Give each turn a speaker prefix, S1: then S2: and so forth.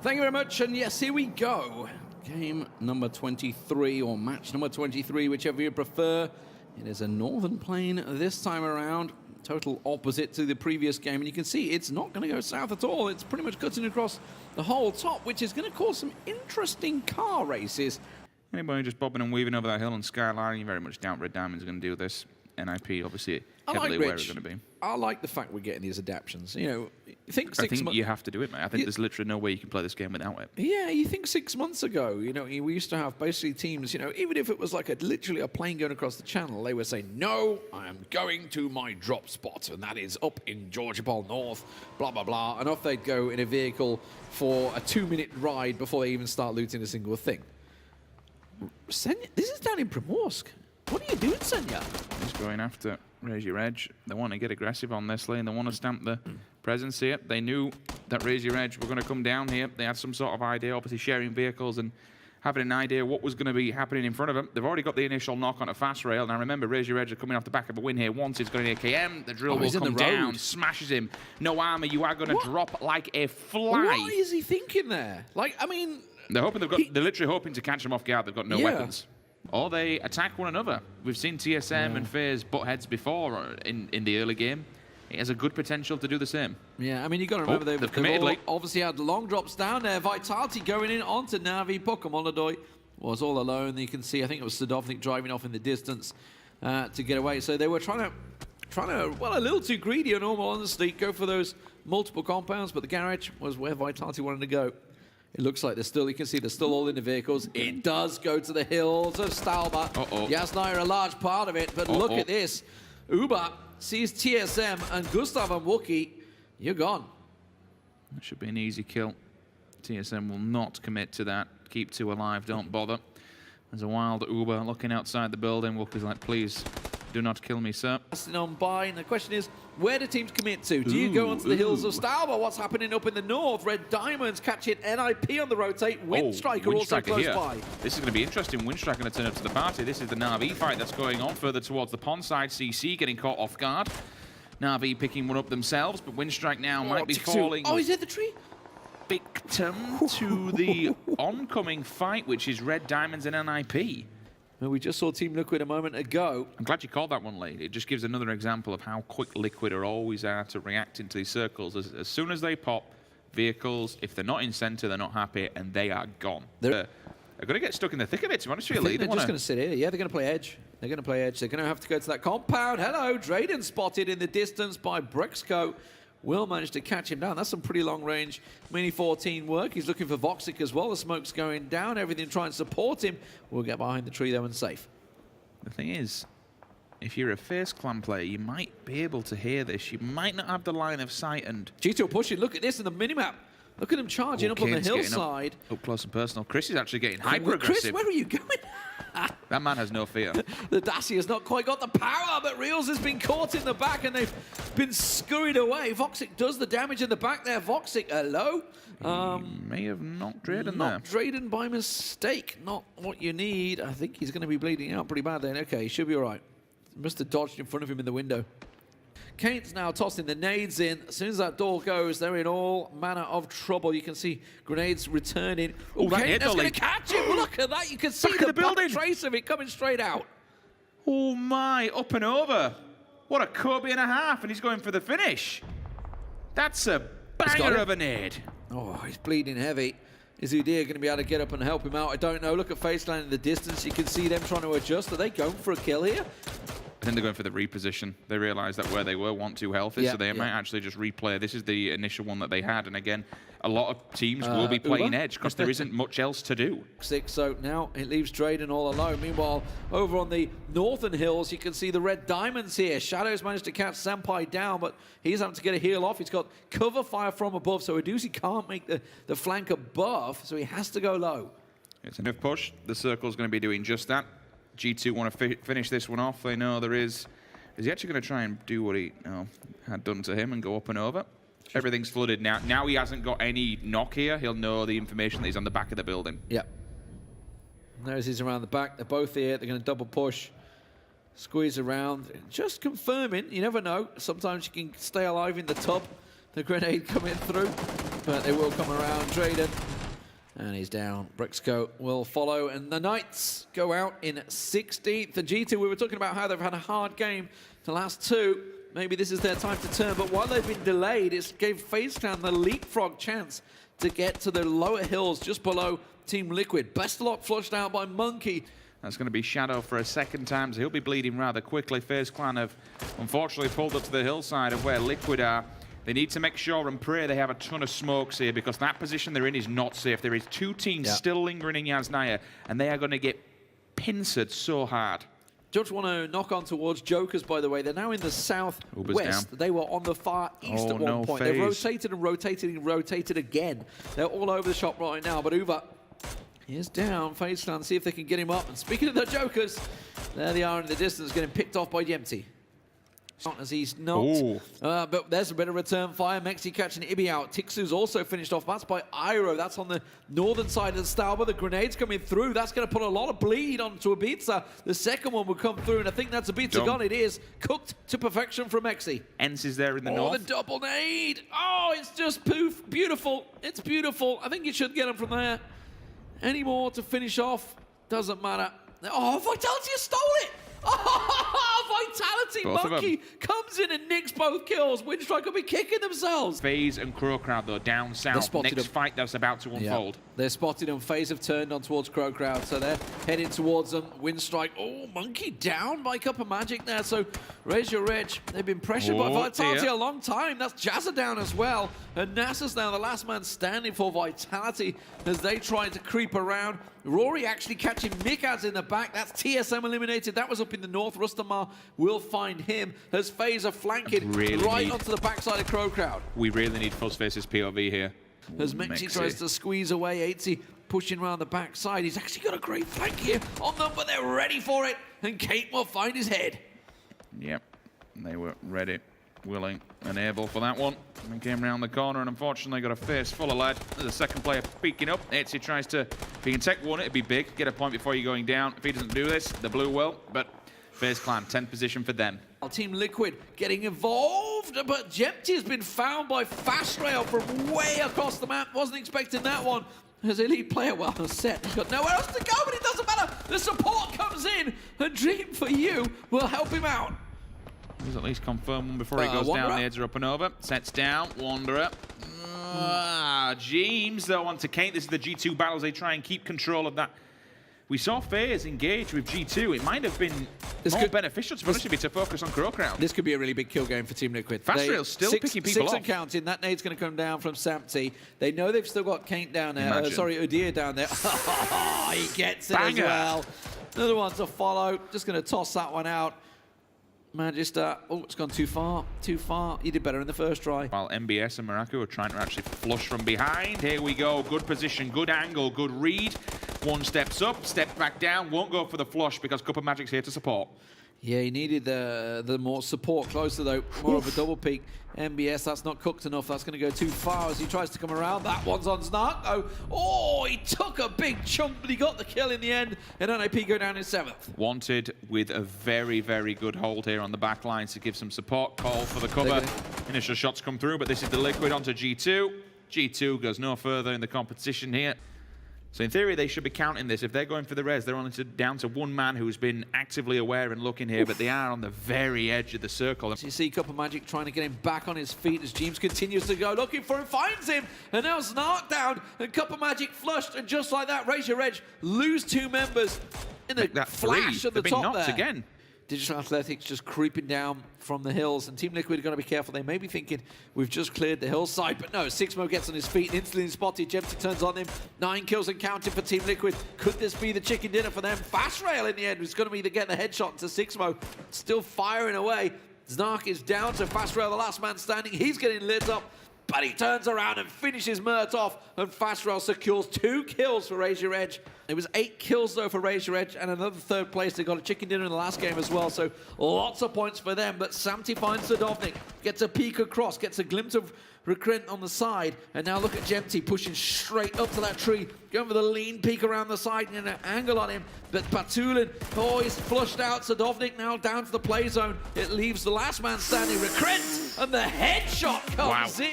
S1: Thank you very much, and yes, here we go. Game number 23, or match number 23, whichever you prefer. It is a northern plane this time around, total opposite to the previous game, and you can see it's not going to go south at all. It's pretty much cutting across the whole top, which is going to cause some interesting car races.
S2: Anybody just bobbing and weaving over that hill and skyline, you very much doubt Red Diamond's going to do this. NIP, obviously, heavily aware it's going to be.
S1: I like the fact we're getting these adaptions. You know, I think
S2: you have to do it, mate. I think there's literally no way you can play this game without it.
S1: Yeah, you think 6 months ago, you know, we used to have basically teams, you know, even if it was like literally a plane going across the channel, they would say, no, I am going to my drop spot, and that is up in Georgia Pole North, blah, blah, blah. And off they'd go in a vehicle for a 2-minute ride before they even start looting a single thing. Senya, this is down in Primorsk. What are you doing, Senya?
S2: Just going after Raise Your Edge. They want to get aggressive on this lane. They want to stamp the presence here. They knew that Raise Your Edge were going to come down here. They had some sort of idea, obviously sharing vehicles and having an idea what was going to be happening in front of them. They've already got the initial knock on a fast rail. Now remember, Raise Your Edge are coming off the back of a win here. Once it's going to KM, the drill will come down, smashes him. No armor, you are going to drop like a fly.
S1: What is he thinking there? Like, I mean...
S2: They're literally hoping to catch him off guard. They've got no weapons. Or they attack one another. We've seen TSM and FaZe butt heads before in the early game. It has a good potential to do the same.
S1: Yeah, I mean, you've got to remember they've obviously had long drops down there. Vitality going in onto Navi. Pokemon was all alone. You can see, I think it was Sadovnik driving off in the distance to get away. So they were trying to, well, a little too greedy in all honesty, go for those multiple compounds, but the garage was where Vitality wanted to go. It looks like you can see they're still all in the vehicles. It does go to the hills of Stalba. Yasna are a large part of it, but look at this. Uber sees TSM and Gustav and Wookie. You're gone.
S2: That should be an easy kill. TSM will not commit to that. Keep 2 alive, don't bother. There's a wild Uber looking outside the building. Wookie's like, please, do not kill me, sir.
S1: On by, and the question is, where do teams commit to? Do you go onto the hills of Stalba? What's happening up in the north? Red Diamonds catching NIP on the rotate. Windstriker also close by.
S2: This is going to be interesting. Windstriker going to turn up to the party. This is the NAVI fight that's going on further towards the pond side. CC getting caught off guard. NAVI picking one up themselves, but Windstrike now might be falling.
S1: Oh, he's in the tree.
S2: Victim to the oncoming fight, which is Red Diamonds and NIP.
S1: Well, we just saw Team Liquid a moment ago.
S2: I'm glad you called that one late. It just gives another example of how quick Liquid are always to react into these circles. As soon as they pop vehicles, if they're not in center, they're not happy, and they are gone. They're going to get stuck in the thick of it, to be honest with you.
S1: They're just going to sit here. Yeah, they're going to play edge. They're going to play edge. They're going to have to go to that compound. Hello, Drayden spotted in the distance by Brexco. Will manage to catch him down. That's some pretty long-range Mini 14 work. He's looking for Voxic as well. The smoke's going down. Everything trying to support him. We'll get behind the tree, though, and safe.
S2: The thing is, if you're a FaZe Clan player, you might be able to hear this. You might not have the line of sight. And
S1: G2 pushing. Look at this in the minimap. Look at him charging up on the hillside.
S2: Up close and personal. Chris is actually getting hyper-aggressive.
S1: Chris, where are you going?
S2: That man has no fear.
S1: The Dacia has not quite got the power, but Reels has been caught in the back and they've been scurried away. Voxic does the damage in the back there. Voxic, hello?
S2: He may have knocked Drayden there.
S1: Knocked Drayden by mistake. Not what you need. I think he's going to be bleeding out pretty bad then. Okay, he should be all right. Must have dodged in front of him in the window. Kane's now tossing the nades in. As soon as that door goes, they're in all manner of trouble. You can see grenades returning. Oh, Kane's going to catch him. Look at that. You can see the building trace of it coming straight out.
S2: Oh, my. Up and over. What a Kobe and a half. And he's going for the finish. That's a banger of a nade.
S1: Oh, he's bleeding heavy. Is Udyr going to be able to get up and help him out? I don't know. Look at Faceland in the distance. You can see them trying to adjust. Are they going for a kill here?
S2: I think they're going for the reposition. They realise that where they were 1-2 healthy, so they might actually just replay. This is the initial one that they had, and again, a lot of teams will be playing edge because there isn't much else to do.
S1: So now it leaves Drayden all alone. Meanwhile, over on the northern hills, you can see the Red Diamonds here. Shadows managed to catch Senpai down, but he's having to get a heal off. He's got cover fire from above, so Adusi can't make the flank above, so he has to go low.
S2: It's enough push. The circle's going to be doing just that. G2 want to finish this one off. They know there is he actually going to try and do what he had done to him and go up and over? Everything's flooded now. Now he hasn't got any knock here. He'll know the information that he's on the back of the building.
S1: Yeah. There's he's around the back. They're both here. They're going to double push. Squeeze around. Just confirming. You never know. Sometimes you can stay alive in the tub. The grenade coming through. But they will come around. Drayden And he's down. Brixco will follow, and the Knights go out in 16th. The G2, we were talking about how they've had a hard game the last two. Maybe this is their time to turn, but while they've been delayed, it gave FaZe Clan the leapfrog chance to get to the lower hills just below Team Liquid. Bestlock flushed out by Monkey.
S2: That's going to be Shadow for a second time, so he'll be bleeding rather quickly. FaZe Clan have unfortunately pulled up to the hillside of where Liquid are. They need to make sure and pray they have a ton of smokes here, because that position they're in is not safe. There is two teams still lingering in Yasnaya, and they are going to get pincered so hard.
S1: Just want to knock on towards Jokers, by the way. They're now in the southwest. They were on the far east at one point. They've rotated and rotated and rotated again. They're all over the shop right now, but Uva is down. FaZe Clan, see if they can get him up. And speaking of the Jokers, there they are in the distance, getting picked off by Yempty. As he's knocked, but there's a bit of return fire. Mexi catching Ibi out. Tixu's also finished off. That's by Iro. That's on the northern side of the Stauber. The grenades coming through. That's going to put a lot of bleed onto Ibiza. The second one will come through, and I think that's Ibiza gone. It is cooked to perfection from Mexi.
S2: Ents is there in the north.
S1: The double nade. Oh, it's just poof. Beautiful. It's beautiful. I think you should get him from there. Any more to finish off? Doesn't matter. Oh, Vitality has stole it. Oh, Vitality Monkey comes in and nicks both kills. Windstrike will be kicking themselves.
S2: FaZe and Crow Crowd, though, down south. Next fight that's about to unfold.
S1: They're spotted and FaZe have turned on towards Crow Crowd, so they're heading towards them. Windstrike, oh, Monkey down by Cup of Magic there, so raise your edge. They've been pressured by Vitality a long time. That's Jazza down as well. And Nasa's now the last man standing for Vitality as they try to creep around. Rory actually catching Mikaz in the back. That's TSM eliminated. That was up in the north. Rustamar will find him as FaZe are flanking right onto the backside of Crow Crowd.
S2: We really need Fuzzface's POV here.
S1: As Mexi tries to squeeze away, 80 pushing around the backside. He's actually got a great flank here on them, but they're ready for it. And Kate will find his head.
S2: Yep, they were ready, willing and able for that one. And came around the corner and unfortunately got a face full of lead. There's a second player peeking up. Etsy tries to, if he can take one, it'd be big. Get a point before you're going down. If he doesn't do this, the blue will. But FaZe Clan, 10th position for them.
S1: Team Liquid getting involved, but Jempty has been found by Fast Rail from way across the map. Wasn't expecting that one. As elite player, well set. He's got nowhere else to go, but it doesn't matter. The support comes in. A dream for you will help him out.
S2: He's at least confirmed one before he goes down. The heads are up and over. Sets down. Wanderer. James, though, onto Kate. This is the G2 battles. They try and keep control of that. We saw FaZe engage with G2. It might have been more beneficial to focus on Crow Crowd.
S1: This could be a really big kill game for Team Liquid.
S2: Fast Rail's still picking people off.
S1: 6 and counting. That nade's going to come down from Sampty. They know they've still got Kate down there. Sorry, Udir down there. He gets it as well. Another one to follow. Just going to toss that one out. Magister, oh, it's gone too far, too far. You did better in the first try.
S2: While MBS and Maraku are trying to actually flush from behind. Here we go, good position, good angle, good read. One steps up, steps back down, won't go for the flush because Cup of Magic's here to support. Yeah,
S1: he needed the more support closer though, more of a double peek. MBS, that's not cooked enough. That's going to go too far as he tries to come around. That one's on Snark though. Oh, he took a big chunk, but he got the kill in the end. And NAP go down in 7th.
S2: Wanted with a very, very good hold here on the back lines to give some support. Call for the cover. Initial shots come through, but this is the Liquid onto G2. G2 goes no further in the competition here. So in theory, they should be counting this. If they're going for the res, they're only down to one man who's been actively aware and looking here, but they are on the very edge of the circle.
S1: So you see Cup of Magic trying to get him back on his feet as James continues to go, looking for him, finds him, and now Snark down, and Cup of Magic flushed, and just like that, Raise Your Edge lose 2 members in the flash at the top there.
S2: Again.
S1: Digital Athletics just creeping down from the hills, and Team Liquid are going to be careful. They may be thinking, we've just cleared the hillside, but no, Sixmo gets on his feet and instantly spotted. Jempty turns on him. 9 kills and counting for Team Liquid. Could this be the chicken dinner for them? Fast Rail in the end was going to be the get the headshot into Sixmo. Still firing away. Znark is down to Fast Rail, the last man standing. He's getting lit up, but he turns around and finishes Mert off, and Fast Rail secures 2 kills for Raise Your Edge. It was 8 kills though for Raise Your Edge, and another 3rd place. They got a chicken dinner in the last game as well, so lots of points for them. But Samty finds Sadovnik, gets a peek across, gets a glimpse of Recrent on the side, and now look at Jempty pushing straight up to that tree, going for the lean peek around the side and an angle on him. But Patulin, oh, he's flushed out. Sadovnik now down to the play zone. It leaves the last man standing, Recrent, and the headshot comes in.